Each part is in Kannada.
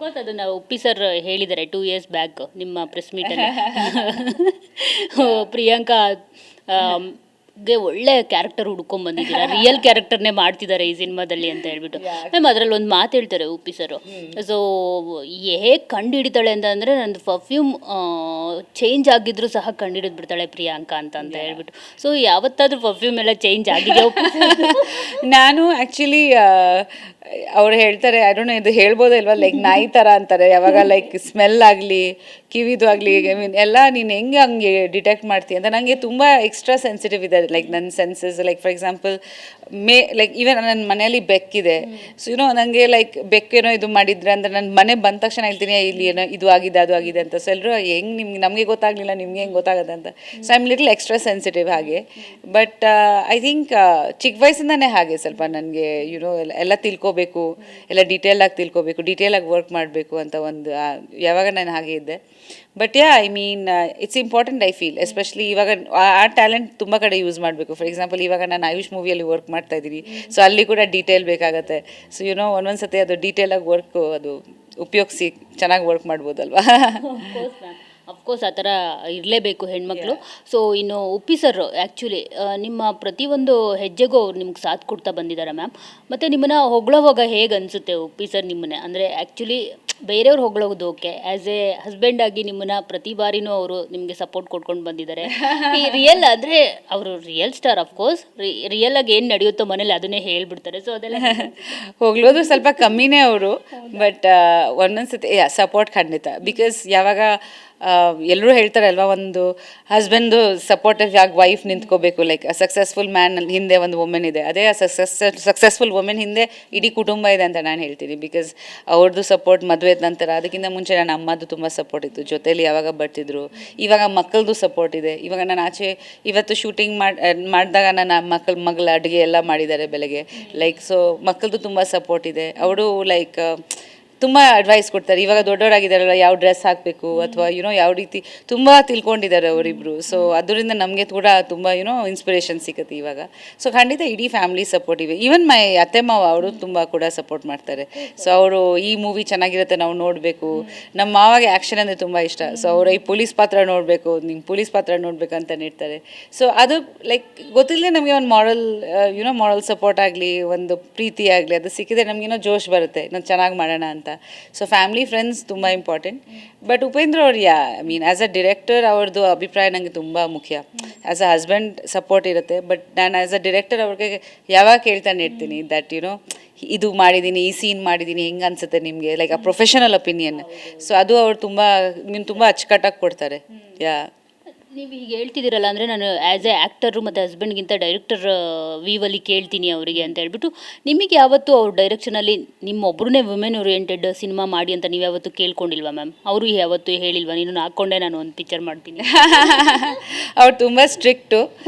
ಕೋರ್ಸ್ ಅದನ್ನ ಉಪ್ಪಿ ಸರ್ ಹೇಳಿದ್ದಾರೆ 2 years ಬ್ಯಾಕ್ ನಿಮ್ಮ ಪ್ರೆಸ್ ಮೀಟಲ್ಲಿ. ಪ್ರಿಯಾಂಕಾ ಗೆ ಒಳ್ಳೆ ಕ್ಯಾರೆಕ್ಟರ್ ಹುಡ್ಕೊಂಡ್ ಬಂದಿದ್ದೀರಾ, ರಿಯಲ್ ಕ್ಯಾರೆಕ್ಟರ್ನೇ ಮಾಡ್ತಿದ್ದಾರೆ ಈ ಸಿನಿಮಾದಲ್ಲಿ ಅಂತ ಹೇಳ್ಬಿಟ್ಟು. ಮ್ಯಾಮ್ ಅದರಲ್ಲಿ ಒಂದು ಮಾತು ಹೇಳ್ತಾರೆ ಉಪ್ಪಿ ಸರ್. ಸೊ ಹೇಗೆ ಕಂಡು ಹಿಡಿತಾಳೆ ಅಂತಂದರೆ, ನಂದು ಪರ್ಫ್ಯೂಮ್ ಚೇಂಜ್ ಆಗಿದ್ರು ಸಹ ಕಂಡು ಹಿಡಿದು ಬಿಡ್ತಾಳೆ ಪ್ರಿಯಾಂಕಾ ಅಂತ ಹೇಳ್ಬಿಟ್ಟು. ಸೊ ಯಾವತ್ತಾದ್ರೂ ಪರ್ಫ್ಯೂಮ್ ಎಲ್ಲ ಚೇಂಜ್ ಆಗಿದೆ? ನಾನು ಆ್ಯಕ್ಚುಲಿ ಅವ್ರು ಹೇಳ್ತಾರೆ, ಐ ಡೋಂಟ್ ನೋ ಇದು ಹೇಳ್ಬೋದೇ ಇಲ್ವಾ, ಲೈಕ್ ನಾಯಿ ಥರ ಅಂತಾರೆ. ಯಾವಾಗ ಲೈಕ್ ಸ್ಮೆಲ್ ಆಗಲಿ, ಕಿವಿದು ಆಗಲಿ, ಐ ಮೀನ್ ಎಲ್ಲ ನೀನು ಹೆಂಗೆ ಹಂಗೆ ಡಿಟೆಕ್ಟ್ ಮಾಡ್ತೀಯ ಅಂತ. ನನಗೆ ತುಂಬ ಎಕ್ಸ್ಟ್ರಾ ಸೆನ್ಸಿಟಿವ್ ಇದೆ, ಲೈಕ್ ನನ್ನ senses. Like for example like even ನನ್ನ ಮನೆಯಲ್ಲಿ ಬೆಕ್ಕಿದೆ. ಸೊ ನನಗೆ ಲೈಕ್ ಬೆಕ್ಕೇನೋ ಇದು ಮಾಡಿದ್ರೆ ಅಂದರೆ ನನ್ನ ಮನೆ ಬಂದ ತಕ್ಷಣ ಹೇಳ್ತೀನಿ, ಇಲ್ಲಿ ಏನೋ ಇದು ಆಗಿದೆ ಅದು ಆಗಿದೆ ಅಂತ. ಸೊ ಎಲ್ಲರೂ ಹೆಂಗೆ ನಮಗೆ ಗೊತ್ತಾಗಲಿಲ್ಲ, ನಿಮ್ಗೆ ಹೆಂಗೆ ಗೊತ್ತಾಗುತ್ತೆ ಅಂತ. So I am little extra sensitive ಹಾಗೆ. ಬಟ್ ಐ ಥಿಂಕ್ ಚಿಕ್ಕ ವಯಸ್ಸಿಂದನೇ ಹಾಗೆ ಸ್ವಲ್ಪ ನನಗೆ ಎಲ್ಲ ತಿಳ್ಕೊಬೇಕು, ಎಲ್ಲ ಡೀಟೇಲಾಗಿ ತಿಳ್ಕೊಬೇಕು, ಡೀಟೇಲಾಗಿ ವರ್ಕ್ ಮಾಡಬೇಕು ಅಂತ ಒಂದು ಯಾವಾಗ ನಾನು ಹಾಗೆ ಇದ್ದೆ. But I mean it's important I feel, especially ಇವಾಗ ಆ ಟ್ಯಾಲೆಂಟ್ ತುಂಬ ಕಡೆ ಯೂಸ್ ಮಾಡಬೇಕು. ಫಾರ್ ಎಕ್ಸಾಂಪಲ್ ಇವಾಗ ನಾನು ಆಯುಷ್ ಮೂವಿಯಲ್ಲಿ ವರ್ಕ್ ಮಾಡ್ತಾ ಇದ್ದೀನಿ, ಸೊ ಅಲ್ಲಿ ಕೂಡ ಡೀಟೇಲ್ ಬೇಕಾಗತ್ತೆ. ಸೊ ಒಂದೊಂದು ಸತಿ ಅದು ಡೀಟೇಲಾಗಿ ವರ್ಕ್ ಅದು ಉಪಯೋಗಿಸಿ ಚೆನ್ನಾಗಿ ವರ್ಕ್ ಮಾಡ್ಬೋದಲ್ವಾ. ಅಫ್ಕೋರ್ಸ್ ಆ ಥರ ಇರಲೇಬೇಕು ಹೆಣ್ಮಕ್ಳು. ಸೊ ಇನ್ನು ಉಪ್ಪಿ ಸರ್ ಆ್ಯಕ್ಚುಲಿ ನಿಮ್ಮ ಪ್ರತಿಯೊಂದು ಹೆಜ್ಜೆಗೂ ಅವ್ರು ನಿಮ್ಗೆ ಸಾಥ್ ಕೊಡ್ತಾ ಬಂದಿದ್ದಾರೆ ಮ್ಯಾಮ್. ಮತ್ತು ನಿಮ್ಮನ್ನು ಹೊಗಳೋವಾಗ ಹೇಗೆ ಅನಿಸುತ್ತೆ ಉಪ್ಪಿ ಸರ್ ನಿಮ್ಮನ್ನೇ? ಅಂದರೆ ಆ್ಯಕ್ಚುಲಿ ಬೇರೆಯವ್ರು ಹೊಗಳೋದು ಓಕೆ, ಆ್ಯಸ್ ಎ ಹಸ್ಬೆಂಡ್ ಆಗಿ ನಿಮ್ಮನ್ನು ಪ್ರತಿ ಬಾರಿನೂ ಅವರು ನಿಮಗೆ ಸಪೋರ್ಟ್ ಕೊಡ್ಕೊಂಡು ಬಂದಿದ್ದಾರೆ. ಈ ರಿಯಲ್ ಅಂದರೆ ಅವರು ರಿಯಲ್ ಸ್ಟಾರ್ ಅಫ್ಕೋರ್ಸ್, ರಿಯಲ್ ಆಗಿ ಏನು ನಡೆಯುತ್ತೋ ಮನೇಲಿ ಅದನ್ನೇ ಹೇಳ್ಬಿಡ್ತಾರೆ. ಸೊ ಅದೆಲ್ಲ ಹೋಗ್ಲೋದು ಸ್ವಲ್ಪ ಕಮ್ಮಿನೇ ಅವರು. ಬಟ್ ಒಂದೊಂದು ಸತಿ ಸಪೋರ್ಟ್ ಖಂಡಿತ. ಬಿಕಾಸ್ ಯಾವಾಗ ಎಲ್ಲರೂ ಹೇಳ್ತಾರೆ ಅಲ್ವಾ, ಒಂದು ಹಸ್ಬೆಂಡು ಸಪೋರ್ಟಿವ್ ಆಗಿ ವೈಫ್ ನಿಂತ್ಕೋಬೇಕು. ಲೈಕ್ ಸಕ್ಸಸ್ಫುಲ್ ಮ್ಯಾನ್ ಹಿಂದೆ ಒಂದು ವುಮೆನ್ ಇದೆ, ಅದೇ ಸಕ್ಸಸ್ಫುಲ್ ವುಮೆನ್ ಹಿಂದೆ ಇಡೀ ಕುಟುಂಬ ಇದೆ ಅಂತ ನಾನು ಹೇಳ್ತೀನಿ. ಬಿಕಾಸ್ ಅವ್ರದ್ದು ಸಪೋರ್ಟ್ ಮದುವೆ ನಂತರ, ಅದಕ್ಕಿಂತ ಮುಂಚೆ ನನ್ನ ಅಮ್ಮದು ತುಂಬ ಸಪೋರ್ಟ್ ಇತ್ತು, ಜೊತೇಲಿ ಯಾವಾಗ ಬರ್ತಿದ್ರು. ಇವಾಗ ಮಕ್ಕಳದು ಸಪೋರ್ಟ್ ಇದೆ. ಇವಾಗ ನಾನು ಆಚೆ ಇವತ್ತು ಶೂಟಿಂಗ್ ಮಾಡಿದಾಗ ನನ್ನ ಮಗಳ ಅಡುಗೆ ಎಲ್ಲ ಮಾಡಿದ್ದಾರೆ ಬೆಳಗ್ಗೆ. ಲೈಕ್ ಸೊ ಮಕ್ಕಳದು ತುಂಬ ಸಪೋರ್ಟ್ ಇದೆ. ಅವರು ಲೈಕ್ ತುಂಬ ಅಡ್ವೈಸ್ ಕೊಡ್ತಾರೆ. ಇವಾಗ ದೊಡ್ಡವರಾಗಿದ್ದಾರಲ್ಲ, ಯಾವ ಡ್ರೆಸ್ ಹಾಕಬೇಕು ಅಥವಾ ಯಾವ ರೀತಿ ತುಂಬ ತಿಳ್ಕೊಂಡಿದ್ದಾರೆ ಅವರಿಬ್ಬರು. ಸೊ ಅದರಿಂದ ನಮಗೆ ಕೂಡ ತುಂಬ ಇನ್ಸ್ಪಿರೇಷನ್ ಸಿಗುತ್ತೆ ಇವಾಗ. ಸೊ ಖಂಡಿತ ಇಡೀ ಫ್ಯಾಮಿಲಿ ಸಪೋರ್ಟ್ ಇವೆ. ಈವನ್ ಮೈ ಅತ್ತೆ ಮಾವ ಅವರು ತುಂಬ ಕೂಡ ಸಪೋರ್ಟ್ ಮಾಡ್ತಾರೆ. ಸೊ ಅವರು ಈ ಮೂವಿ ಚೆನ್ನಾಗಿರುತ್ತೆ, ನಾವು ನೋಡಬೇಕು. ನಮ್ಮ ಮಾವಾಗೆ ಆ್ಯಕ್ಷನ್ ಅಂದರೆ ತುಂಬ ಇಷ್ಟ. ಸೊ ಅವರ ಈ ಪೊಲೀಸ್ ಪಾತ್ರ ನೋಡಬೇಕು, ನಿಮ್ಮ ಪೊಲೀಸ್ ಪಾತ್ರ ನೋಡ್ಬೇಕಂತ ಇರ್ತಾರೆ. ಸೊ ಅದು ಲೈಕ್ ಗೊತ್ತಿಲ್ಲದೆ ನಮಗೆ ಒಂದು ಮಾರಲ್ ಸಪೋರ್ಟ್ ಆಗಲಿ, ಒಂದು ಪ್ರೀತಿ ಆಗಲಿ, ಅದು ಸಿಕ್ಕಿದ್ರೆ ನಮಗೇನೋ ಜೋಶ್ ಬರುತ್ತೆ, ನಾವು ಚೆನ್ನಾಗಿ ಮಾಡೋಣ ಅಂತ. ಸೊ ಫ್ಯಾಮಿಲಿ ಫ್ರೆಂಡ್ಸ್ ತುಂಬ ಇಂಪಾರ್ಟೆಂಟ್. ಬಟ್ ಉಪೇಂದ್ರ ಅವ್ರು I mean as a director ಅವ್ರದ್ದು ಅಭಿಪ್ರಾಯ ನನಗೆ ತುಂಬ ಮುಖ್ಯ. ಆ್ಯಸ್ ಅ ಹಸ್ಬೆಂಡ್ ಸಪೋರ್ಟ್ ಇರುತ್ತೆ, ಬಟ್ ನಾನು ಆ್ಯಸ್ ಅ ಡಿರೆಕ್ಟರ್ ಅವ್ರಿಗೆ ಯಾವಾಗ ಕೇಳ್ತಾನೆ ಇರ್ತೀನಿ ದಟ್ ಇದು ಮಾಡಿದ್ದೀನಿ, ಈ ಸೀನ್ ಮಾಡಿದ್ದೀನಿ, ಹೆಂಗೆ ಅನಿಸುತ್ತೆ ನಿಮಗೆ, like a professional opinion. So ಅದು ಅವ್ರು ತುಂಬ ಅಚ್ಚುಕಟ್ಟಾಗಿ ಕೊಡ್ತಾರೆ. ನೀವು ಈಗ ಹೇಳ್ತಿದ್ದೀರಲ್ಲ, ಅಂದರೆ ನಾನು ಆ್ಯಸ್ ಎ ಆ್ಯಕ್ಟರು ಮತ್ತು ಹಸ್ಬೆಂಡ್ಗಿಂತ ಡೈರೆಕ್ಟರ್ ವೀವಲ್ಲಿ ಕೇಳ್ತೀನಿ ಅವರಿಗೆ ಅಂತ ಹೇಳ್ಬಿಟ್ಟು, ನಿಮಗೆ ಯಾವತ್ತೂ ಅವ್ರ ಡೈರೆಕ್ಷನಲ್ಲಿ ನಿಮ್ಮೊಬ್ಬರನ್ನೇ ವುಮೆನ್ ಓರಿಯೆಂಟೆಡ್ ಸಿನಿಮಾ ಮಾಡಿ ಅಂತ ನೀವು ಯಾವತ್ತೂ ಕೇಳ್ಕೊಂಡಿಲ್ವಾ ಮ್ಯಾಮ್? ಅವರು ಯಾವತ್ತೂ ಹೇಳಿಲ್ವಾ, ನೀನು ಹಾಕ್ಕೊಂಡೆ ನಾನು ಒಂದು ಪಿಕ್ಚರ್ ಮಾಡ್ತೀನಿ? ಅವ್ರು ತುಂಬ ಸ್ಟ್ರಿಕ್ಟು.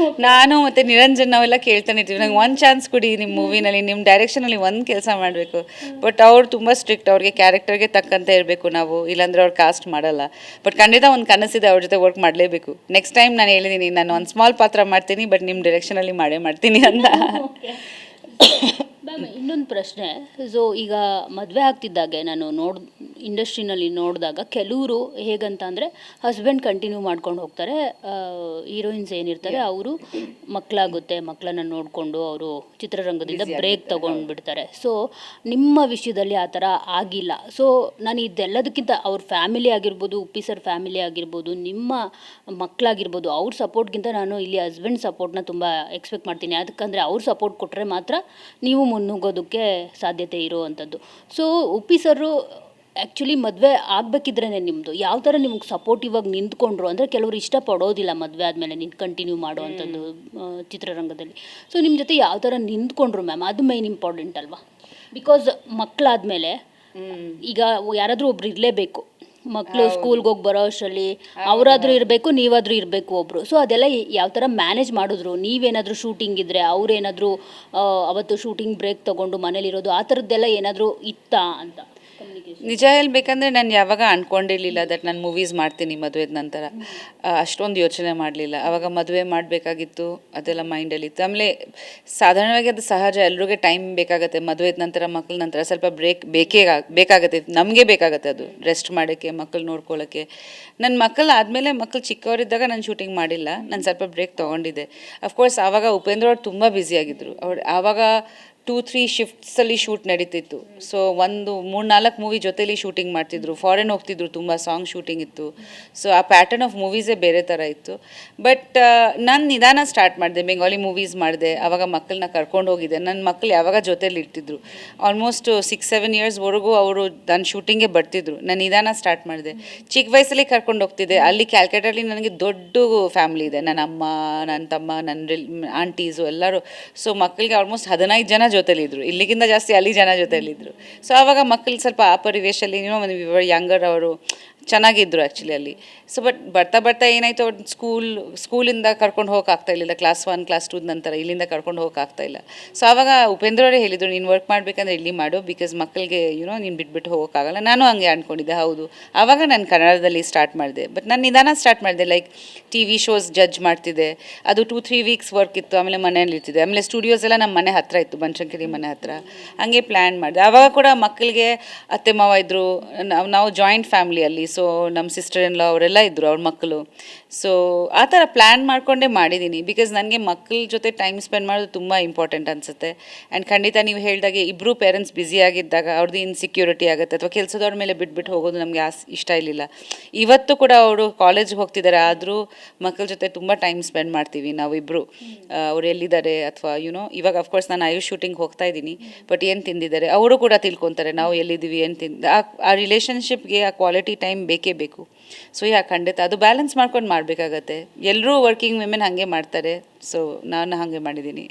ನಾನು ಮತ್ತು ನಿರಂಜನ್ ನಾವೆಲ್ಲ ಕೇಳ್ತಾನೆ ಇರ್ತೀವಿ, ನಂಗೆ ಒಂದು ಚಾನ್ಸ್ ಕೊಡಿ ನಿಮ್ಮ ಮೂವಿನಲ್ಲಿ, ನಿಮ್ಮ ಡೈರೆಕ್ಷನಲ್ಲಿ ಒಂದು ಕೆಲಸ ಮಾಡಬೇಕು. ಬಟ್ ಅವ್ರು ತುಂಬ ಸ್ಟ್ರಿಕ್ಟ್. ಅವ್ರಿಗೆ ಕ್ಯಾರೆಕ್ಟರ್ಗೆ ತಕ್ಕಂತೆ ಇರಬೇಕು ನಾವು, ಇಲ್ಲಾಂದರೆ ಅವ್ರು ಕಾಸ್ಟ್ ಮಾಡಲ್ಲ. ಬಟ್ ಖಂಡಿತ ಒಂದು ಕನಸಿದೆ, ಅವ್ರ ಜೊತೆ ವರ್ಕ್ ಮಾಡಲೇಬೇಕು. ನೆಕ್ಸ್ಟ್ ಟೈಮ್ ನಾನು ಹೇಳಿದ್ದೀನಿ, ನಾನು ಒಂದು ಸ್ಮಾಲ್ ಪಾತ್ರ ಮಾಡ್ತೀನಿ, ಬಟ್ ನಿಮ್ಮ ಡೈರೆಕ್ಷನಲ್ಲಿ ಮಾಡೇ ಮಾಡ್ತೀನಿ ಅಂತ. ಮ್ಯಾಮ್ ಇನ್ನೊಂದು ಪ್ರಶ್ನೆ. ಸೊ ಈಗ ಮದುವೆ ಆಗ್ತಿದ್ದಾಗೆ ನಾನು ಇಂಡಸ್ಟ್ರಿನಲ್ಲಿ ನೋಡಿದಾಗ ಕೆಲವರು ಹೇಗಂತ ಅಂದರೆ ಹಸ್ಬೆಂಡ್ ಕಂಟಿನ್ಯೂ ಮಾಡ್ಕೊಂಡು ಹೋಗ್ತಾರೆ, ಹೀರೋಯಿನ್ಸ್ ಏನಿರ್ತಾರೆ ಅವರು ಮಕ್ಕಳಾಗುತ್ತೆ, ಮಕ್ಕಳನ್ನ ನೋಡಿಕೊಂಡು ಅವರು ಚಿತ್ರರಂಗದಿಂದ ಬ್ರೇಕ್ ತೊಗೊಂಡ್ಬಿಡ್ತಾರೆ. ಸೊ ನಿಮ್ಮ ವಿಷಯದಲ್ಲಿ ಆ ಥರ ಆಗಿಲ್ಲ. ಸೊ ನಾನು ಇದೆಲ್ಲದಕ್ಕಿಂತ ಅವ್ರ ಫ್ಯಾಮಿಲಿ ಆಗಿರ್ಬೋದು, ಉಪ್ಪಿ ಸರ್ ಫ್ಯಾಮಿಲಿ ಆಗಿರ್ಬೋದು, ನಿಮ್ಮ ಮಕ್ಕಳಾಗಿರ್ಬೋದು, ಅವ್ರ ಸಪೋರ್ಟ್ಗಿಂತ ನಾನು ಇಲ್ಲಿ ಹಸ್ಬೆಂಡ್ ಸಪೋರ್ಟ್ನ ತುಂಬ ಎಕ್ಸ್ಪೆಕ್ಟ್ ಮಾಡ್ತೀನಿ. ಅದಕ್ಕಂದರೆ ಅವ್ರ ಸಪೋರ್ಟ್ ಕೊಟ್ಟರೆ ಮಾತ್ರ ನೀವು ಮುನ್ನುಗ್ಗೋದಕ್ಕೆ ಸಾಧ್ಯತೆ ಇರೋವಂಥದ್ದು. ಸೊ ಉಪ್ಪಿ ಸರು ಆ್ಯಕ್ಚುಲಿ ಮದುವೆ ಆಗಬೇಕಿದ್ರೇ ನಿಮ್ಮದು ಯಾವ ಥರ ನಿಮ್ಗೆ ಸಪೋರ್ಟಿವ್ ಆಗಿ ನಿಂತ್ಕೊಂಡ್ರು? ಅಂದರೆ ಕೆಲವರು ಇಷ್ಟಪಡೋದಿಲ್ಲ ಮದುವೆ ಆದಮೇಲೆ ಕಂಟಿನ್ಯೂ ಮಾಡುವಂಥದ್ದು ಚಿತ್ರರಂಗದಲ್ಲಿ. ಸೊ ನಿಮ್ಮ ಜೊತೆ ಯಾವ ಥರ ನಿಂತ್ಕೊಂಡ್ರು ಮ್ಯಾಮ್? ಅದು ಮೈನ್ ಇಂಪಾರ್ಟೆಂಟ್ ಅಲ್ವಾ? ಬಿಕಾಸ್ ಮಕ್ಕಳಾದಮೇಲೆ ಈಗ ಯಾರಾದರೂ ಒಬ್ರು ಇರಲೇಬೇಕು. ಮಕ್ಕಳು ಸ್ಕೂಲ್ಗೆ ಹೋಗಿ ಬರೋ ಅಷ್ಟರಲ್ಲಿ ಅವರಾದರೂ ಇರಬೇಕು, ನೀವಾದರೂ ಇರಬೇಕು ಒಬ್ಬರು. ಸೊ ಅದೆಲ್ಲ ಯಾವ ಥರ ಮ್ಯಾನೇಜ್ ಮಾಡಿದ್ರು? ನೀವೇನಾದರೂ ಶೂಟಿಂಗ್ ಇದ್ದರೆ ಅವರೇನಾದರೂ ಅವತ್ತು ಶೂಟಿಂಗ್ ಬ್ರೇಕ್ ತೊಗೊಂಡು ಮನೇಲಿರೋದು, ಆ ಥರದ್ದೆಲ್ಲ ಏನಾದರೂ ಇತ್ತಾ ಅಂತ ಕಮ್ಯುನಿಕೇಷನ್? ನಿಜ ಹೇಳ್ಬೇಕಂದ್ರೆ ನಾನು ಯಾವಾಗ ಅನ್ಕೊಂಡಿರ್ಲಿಲ್ಲ ದಟ್ ನಾನು ಮೂವೀಸ್ ಮಾಡ್ತೀನಿ ಮದುವೆದ ನಂತರ. ಅಷ್ಟೊಂದು ಯೋಚನೆ ಮಾಡಲಿಲ್ಲ. ಆವಾಗ ಮದುವೆ ಮಾಡಬೇಕಾಗಿತ್ತು, ಅದೆಲ್ಲ ಮೈಂಡಲ್ಲಿತ್ತು. ಆಮೇಲೆ ಸಾಧಾರಣವಾಗಿ ಅದು ಸಹಜ, ಎಲ್ರಿಗೂ ಟೈಮ್ ಬೇಕಾಗುತ್ತೆ ಮದುವೆದ ನಂತರ, ಮಕ್ಕಳ ನಂತರ ಸ್ವಲ್ಪ ಬ್ರೇಕ್ ಬೇಕಾಗುತ್ತೆ. ನಮಗೆ ಬೇಕಾಗುತ್ತೆ ಅದು ರೆಸ್ಟ್ ಮಾಡೋಕ್ಕೆ, ಮಕ್ಕಳು ನೋಡ್ಕೊಳ್ಳೋಕ್ಕೆ. ನನ್ನ ಮಕ್ಕಳು ಆದಮೇಲೆ, ಮಕ್ಕಳು ಚಿಕ್ಕವರಿದ್ದಾಗ ನಾನು ಶೂಟಿಂಗ್ ಮಾಡಿಲ್ಲ, ನಾನು ಸ್ವಲ್ಪ ಬ್ರೇಕ್ ತೊಗೊಂಡಿದ್ದೆ. ಅಫ್ಕೋರ್ಸ್ ಆವಾಗ ಉಪೇಂದ್ರ ಅವ್ರು ತುಂಬ ಬ್ಯುಸಿಯಾಗಿದ್ದರು. ಆವಾಗ 2-3 ಶಿಫ್ಟ್ಸಲ್ಲಿ ಶೂಟ್ ನಡೀತಿತ್ತು. ಸೊ 3-4 ಮೂವಿ ಜೊತೆಲಿ ಶೂಟಿಂಗ್ ಮಾಡ್ತಿದ್ರು, ಫಾರಿನ್ ಹೋಗ್ತಿದ್ರು, ತುಂಬ ಸಾಂಗ್ ಶೂಟಿಂಗ್ ಇತ್ತು. ಸೊ ಆ ಪ್ಯಾಟರ್ನ್ ಆಫ್ ಮೂವೀಸೇ ಬೇರೆ ಥರ ಇತ್ತು. ಬಟ್ ನಾನು ನಿಧಾನ ಸ್ಟಾರ್ಟ್ ಮಾಡಿದೆ, ಬೆಂಗಾಲಿ ಮೂವೀಸ್ ಮಾಡಿದೆ. ಆವಾಗ ಮಕ್ಕಳನ್ನ ಕರ್ಕೊಂಡು ಹೋಗಿದ್ದೆ. ನನ್ನ ಮಕ್ಕಳು ಯಾವಾಗ ಜೊತೇಲಿ ಇರ್ತಿದ್ರು, ಆಲ್ಮೋಸ್ಟ್ 6-7 ಇಯರ್ಸ್ವರೆಗೂ ಅವರು ನನ್ನ ಶೂಟಿಂಗ್ಗೆ ಬರ್ತಿದ್ರು. ನಾನು ನಿಧಾನ ಸ್ಟಾರ್ಟ್ ಮಾಡಿದೆ. ಚಿಕ್ಕ ವಯಸ್ಸಲ್ಲಿ ಕರ್ಕೊಂಡು ಹೋಗ್ತಿದ್ದೆ. ಅಲ್ಲಿ ಕ್ಯಾಲ್ಕಟಲ್ಲಿ ನನಗೆ ದೊಡ್ಡ ಫ್ಯಾಮಿಲಿ ಇದೆ, ನನ್ನ ಅಮ್ಮ, ನನ್ನ ತಮ್ಮ, ನನ್ನ ಆಂಟೀಸು ಎಲ್ಲರೂ. ಸೊ ಮಕ್ಕಳಿಗೆ ಆಲ್ಮೋಸ್ಟ್ 15 ಜನ ಜೊತೆಲಿದ್ರು, ಇಲ್ಲಿಗಿಂತ ಜಾಸ್ತಿ ಅಲ್ಲಿ ಜನ ಜೊತೆಲಿದ್ರು. ಸೊ ಆವಾಗ ಮಕ್ಕಳು ಸ್ವಲ್ಪ ಆ ಪರಿವೇಶಲ್ಲಿ ಯಂಗರ್ ಅವರು ಚೆನ್ನಾಗಿದ್ದರು ಆ್ಯಕ್ಚುಲಿ ಅಲ್ಲಿ. ಸೊ ಬಟ್ ಬರ್ತಾ ಏನಾಯಿತು, ಅವ್ರು ಸ್ಕೂಲಿಂದ ಕರ್ಕೊಂಡು ಹೋಗೋಕ್ಕಾಗ್ತಾ ಇರಲಿಲ್ಲ. ಕ್ಲಾಸ್ 1 ಕ್ಲಾಸ್ 2 ನಂತರ ಇಲ್ಲಿಂದ ಕರ್ಕೊಂಡು ಹೋಗೋಕ್ಕಾಗ್ತಾ ಇಲ್ಲ. ಸೊ ಆವಾಗ ಉಪೇಂದ್ರ ಅವರೇ ಹೇಳಿದರು, ನೀನು ವರ್ಕ್ ಮಾಡಬೇಕಂದ್ರೆ ಇಲ್ಲಿ ಮಾಡು, ಬಿಕಾಸ್ ಮಕ್ಕಳಿಗೆ ನೀನು ಬಿಟ್ಬಿಟ್ಟು ಹೋಗೋಕ್ಕಾಗಲ್ಲ. ನಾನು ಹಂಗೆ ಅಂದ್ಕೊಂಡಿದ್ದೆ. ಹೌದು, ಆವಾಗ ನಾನು ಕನ್ನಡದಲ್ಲಿ ಸ್ಟಾರ್ಟ್ ಮಾಡಿದೆ. ಬಟ್ ನಾನು ನಿಧಾನ ಸ್ಟಾರ್ಟ್ ಮಾಡಿದೆ. ಲೈಕ್ TV ಶೋಸ್ ಜಡ್ಜ್ ಮಾಡ್ತಿದ್ದೆ. ಅದು 2-3 ವೀಕ್ಸ್ ವರ್ಕ್ ಇತ್ತು. ಆಮೇಲೆ ಮನೆಯಲ್ಲಿ ಇರ್ತಿದ್ದೆ. ಆಮೇಲೆ ಸ್ಟುಡಿಯೋಸ್ ಎಲ್ಲ ನಮ್ಮ ಮನೆ ಹತ್ತಿರ ಇತ್ತು, ಬನಶಂಕರಿ ಮನೆ ಹತ್ತಿರ. ಹಂಗೆ ಪ್ಲ್ಯಾನ್ ಮಾಡಿದೆ. ಆವಾಗ ಕೂಡ ಮಕ್ಕಳಿಗೆ ಅತ್ತೆ ಮಾವ ಇದ್ದರು. ನಾವು ಜಾಯಿಂಟ್ ಫ್ಯಾಮ್ಲಿಯಲ್ಲಿ. ಸೊ ನಮ್ಮ ಸಿಸ್ಟರ್ ಇನ್ ಲಾ ಅವರೆಲ್ಲ ಇದ್ದರು, ಅವ್ರ ಮಕ್ಕಳು. ಸೊ ಆ ಥರ ಪ್ಲ್ಯಾನ್ ಮಾಡಿಕೊಂಡೇ ಮಾಡಿದ್ದೀನಿ. ಬಿಕಾಸ್ ನನಗೆ ಮಕ್ಕಳ ಜೊತೆ ಟೈಮ್ ಸ್ಪೆಂಡ್ ಮಾಡೋದು ತುಂಬ ಇಂಪಾರ್ಟೆಂಟ್ ಅನಿಸುತ್ತೆ. ಆ್ಯಂಡ್ ಖಂಡಿತ ನೀವು ಹೇಳಿದಾಗೆ ಇಬ್ಬರು ಪೇರೆಂಟ್ಸ್ ಬ್ಯುಸಿಯಾಗಿದ್ದಾಗ ಅವ್ರದ್ದು ಇನ್ಸೆಕ್ಯೂರಿಟಿ ಆಗುತ್ತೆ, ಅಥವಾ ಕೆಲಸದವ್ರ ಮೇಲೆ ಬಿಟ್ಬಿಟ್ಟು ಹೋಗೋದು ನಮಗೆ ಇಷ್ಟ ಇರಲಿಲ್ಲ. ಇವತ್ತು ಕೂಡ ಅವರು ಕಾಲೇಜ್ಗೆ ಹೋಗ್ತಿದ್ದಾರೆ, ಆದರೂ ಮಕ್ಕಳ ಜೊತೆ ತುಂಬ ಟೈಮ್ ಸ್ಪೆಂಡ್ ಮಾಡ್ತೀವಿ ನಾವಿಬ್ಬರು. ಅವ್ರು ಎಲ್ಲಿದ್ದಾರೆ, ಅಥವಾ ಇವಾಗ ಅಫ್ಕೋರ್ಸ್ ನಾನು ಆಯುಷ್ ಶೂಟಿಂಗ್ ಹೋಗ್ತಾ ಇದ್ದೀನಿ, ಬಟ್ ಏನು ತಿಂದಿದ್ದಾರೆ ಅವರು ಕೂಡ ತಿಳ್ಕೊತಾರೆ, ನಾವು ಎಲ್ಲಿದ್ದೀವಿ, ಏನು ತಿಂದು ಆ ರಿಲೇಷನ್ಶಿಪ್ಗೆ ಆ ಕ್ವಾಲಿಟಿ ಟೈಮ್ ಬೇಕೇ ಬೇಕು. ಸೊ ಖಂಡಿತ ಅದು ಬ್ಯಾಲೆನ್ಸ್ ಮಾಡ್ಕೊಂಡು ಮಾಡಬೇಕಾಗತ್ತೆ. ಎಲ್ಲರೂ ವರ್ಕಿಂಗ್ ವಿಮೆನ್ ಹಾಗೆ ಮಾಡ್ತಾರೆ. ಸೊ ನಾನು ಹಾಗೆ ಮಾಡಿದ್ದೀನಿ.